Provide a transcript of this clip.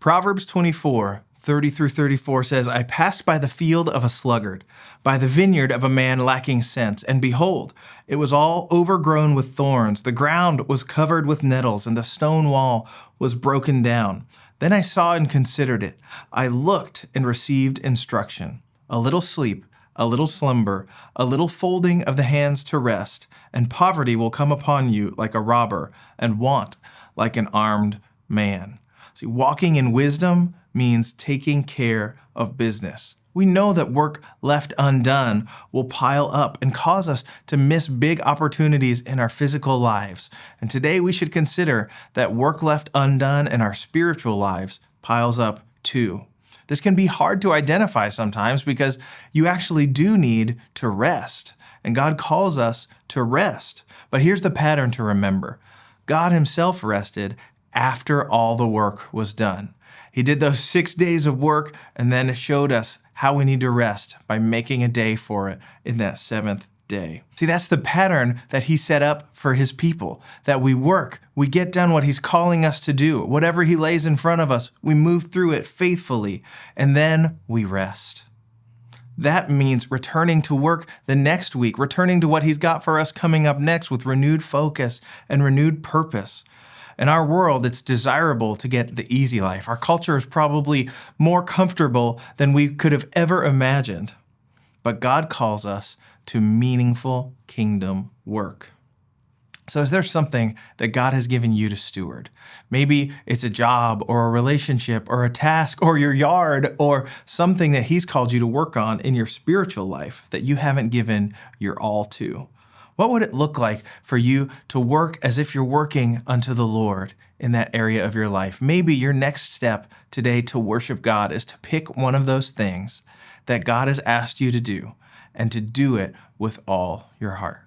Proverbs 24:30-34 says, I passed by the field of a sluggard, by the vineyard of a man lacking sense, and behold, it was all overgrown with thorns. The ground was covered with nettles, and the stone wall was broken down. Then I saw and considered it. I looked and received instruction. A little sleep, a little slumber, a little folding of the hands to rest, and poverty will come upon you like a robber, and want like an armed man. See, walking in wisdom means taking care of business. We know that work left undone will pile up and cause us to miss big opportunities in our physical lives. And today we should consider that work left undone in our spiritual lives piles up too. This can be hard to identify sometimes because you actually do need to rest. And God calls us to rest. But here's the pattern to remember. God himself rested after all the work was done. He did those 6 days of work and then showed us how we need to rest by making a day for it in that seventh day. See, that's the pattern that he set up for his people, that we work, we get done what he's calling us to do. Whatever he lays in front of us, we move through it faithfully, and then we rest. That means returning to work the next week, returning to what he's got for us coming up next with renewed focus and renewed purpose. In our world, it's desirable to get the easy life. Our culture is probably more comfortable than we could have ever imagined. But God calls us to meaningful kingdom work. So is there something that God has given you to steward? Maybe it's a job or a relationship or a task or your yard or something that he's called you to work on in your spiritual life that you haven't given your all to. What would it look like for you to work as if you're working unto the Lord in that area of your life? Maybe your next step today to worship God is to pick one of those things that God has asked you to do and to do it with all your heart.